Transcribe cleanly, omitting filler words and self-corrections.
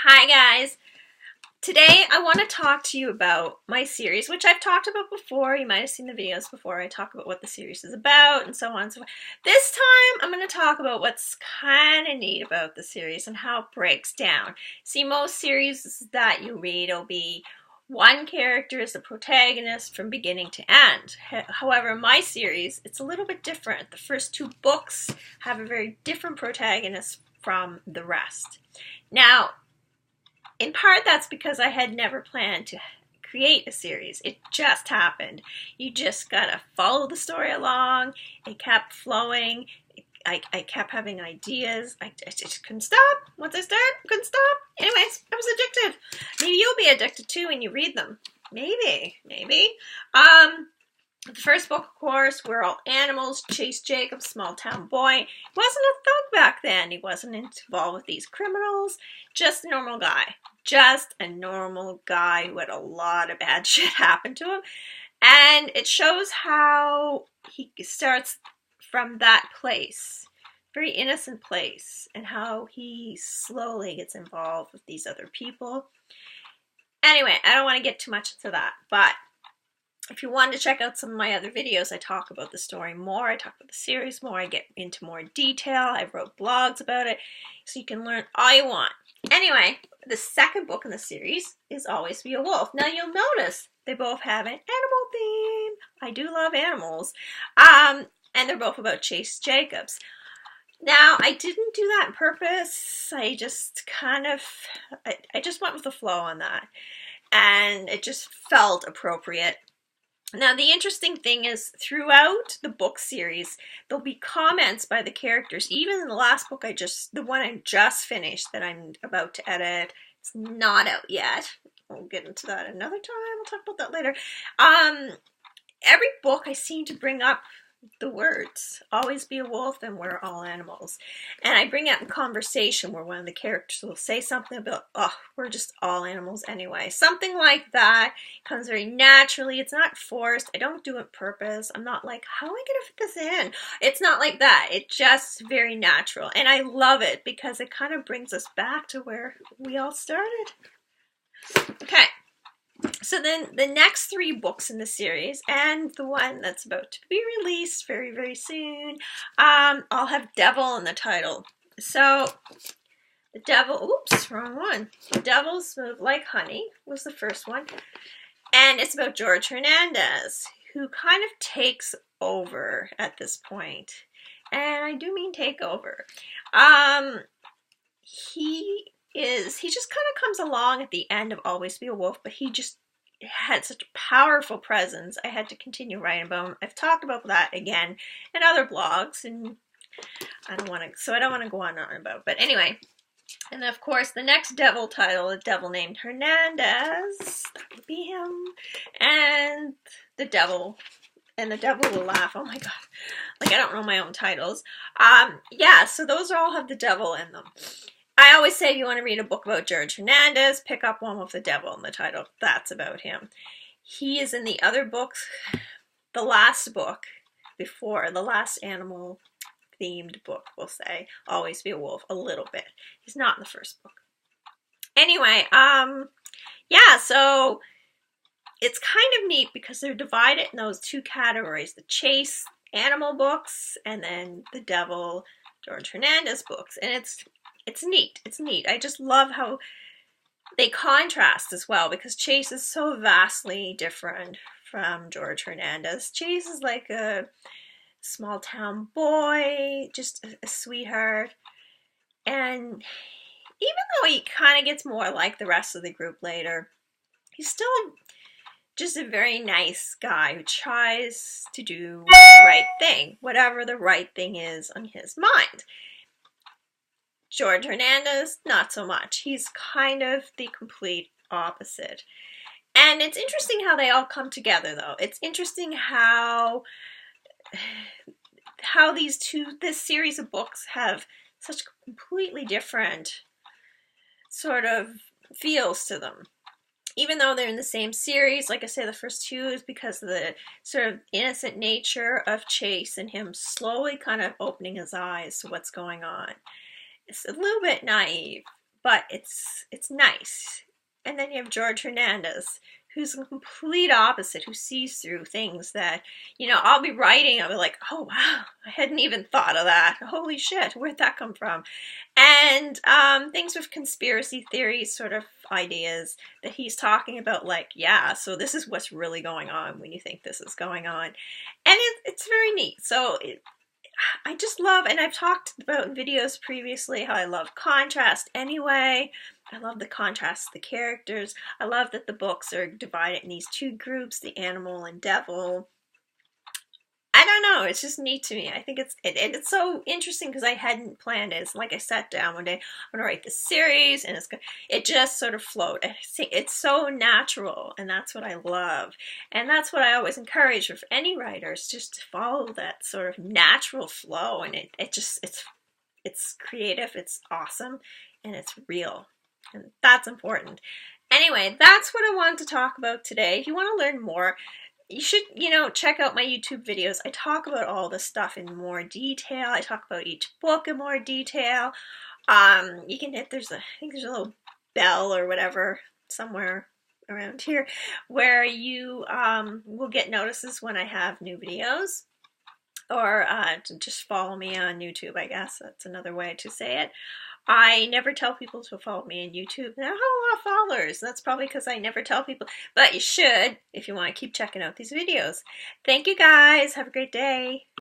Hi guys! Today I want to talk to you about my series, which I've talked about before. You might have seen the videos before. I talk about what the series is about and so on and so forth. This time I'm going to talk about what's kind of neat about the series and how it breaks down. See, most series that you read will be one character is the protagonist from beginning to end. However, my series, it's a little bit different. The first two books have a very different protagonist from the rest. Now, in part, that's because I had never planned to create a series. It just happened. You just gotta follow the story along. It kept flowing. I kept having ideas. I just couldn't stop. Once I started, I couldn't stop. Anyways, I was addicted. Maybe you'll be addicted too when you read them. Maybe. The first book, of course, We're All Animals. Chase Jacobs, small town boy. He wasn't a thug back then. He wasn't involved with these criminals. Just a normal guy. Just a normal guy who had a lot of bad shit happen to him. And it shows how he starts from that place, very innocent place, and how he slowly gets involved with these other people. Anyway, I don't want to get too much into that, but if you want to check out some of my other videos, I talk about the story more, I talk about the series more, I get into more detail, I wrote blogs about it, so you can learn all you want. Anyway, the second book in the series is Always Be a Wolf. Now you'll notice they both have an animal theme. I do love animals. And they're both about Chase Jacobs. Now, I didn't do that on purpose. I just I just went with the flow on that. And it just felt appropriate. Now, the interesting thing is, throughout the book series, there'll be comments by the characters. Even in the last book, the one I just finished that I'm about to edit, it's not out yet. We'll get into that another time. We'll talk about that later. Every book I seem to bring up the words, always be a wolf and we're all animals. And I bring it in conversation where one of the characters will say something about, oh, we're just all animals anyway. Something like that comes very naturally. It's not forced. I don't do it on purpose. I'm not like, how am I going to fit this in? It's not like that. It's just very natural. And I love it because it kind of brings us back to where we all started. Okay. So then the next three books in the series and the one that's about to be released very, very soon, all have devil in the title. So the devil, oops, wrong one. The Devil's Move Like Honey was the first one. And it's about George Hernandez, who kind of takes over at this point. And I do mean take over. He just kind of comes along at the end of Always Be a Wolf, but he just had such a powerful presence. I had to continue writing about him. I've talked about that again in other blogs, and I don't want to go on and about. But anyway, and of course the next devil title, A Devil Named Hernandez, that would be him, and the devil will laugh. Oh my god, like I don't know my own titles. Yeah, so those all have the devil in them. I always say if you want to read a book about George Hernandez, pick up one with the devil in the title. That's about him. He is in the other books, the last book before, the last animal themed book, we'll say, Always Be a Wolf, a little bit. He's not in the first book. Anyway, yeah, so it's kind of neat because they're divided in those two categories, the chase animal books and then the devil George Hernandez books. And it's neat. It's neat. I just love how they contrast as well because Chase is so vastly different from George Hernandez. Chase is like a small town boy, just a sweetheart. And even though he kind of gets more like the rest of the group later, he's still just a very nice guy who tries to do the right thing, whatever the right thing is on his mind. George Hernandez, not so much. He's kind of the complete opposite. And it's interesting how they all come together, though. It's interesting how this series of books have such completely different sort of feels to them. Even though they're in the same series, like I say, the first two is because of the sort of innocent nature of Chase and him slowly kind of opening his eyes to what's going on. It's a little bit naive, but it's nice. And then you have George Hernandez, who's the complete opposite, who sees through things that, you know, I'll be writing, I'll be like, oh wow, I hadn't even thought of that. Holy shit, where'd that come from? And things with conspiracy theories, sort of ideas that he's talking about, like, yeah, so this is what's really going on when you think this is going on. And it's very neat. So I just love, and I've talked about in videos previously how I love contrast anyway. I love the contrast of the characters. I love that the books are divided in these two groups, the animal and devil. I don't know, it's just neat to me. I think it's so interesting because I hadn't planned it. It's like I sat down one day, I'm gonna write this series, and it just sort of flowed. I think it's so natural, and that's what I love. And that's what I always encourage with any writers, just to follow that sort of natural flow, and it's creative, it's awesome, and it's real. And that's important. Anyway, that's what I wanted to talk about today. If you want to learn more, you should, you know, check out my YouTube videos. I talk about all this stuff in more detail. I talk about each book in more detail. You can hit, I think there's a little bell or whatever somewhere around here where you will get notices when I have new videos. Or to just follow me on YouTube, I guess. That's another way to say it. I never tell people to follow me on YouTube. I have a lot of followers. That's probably because I never tell people. But you should if you want to keep checking out these videos. Thank you guys. Have a great day.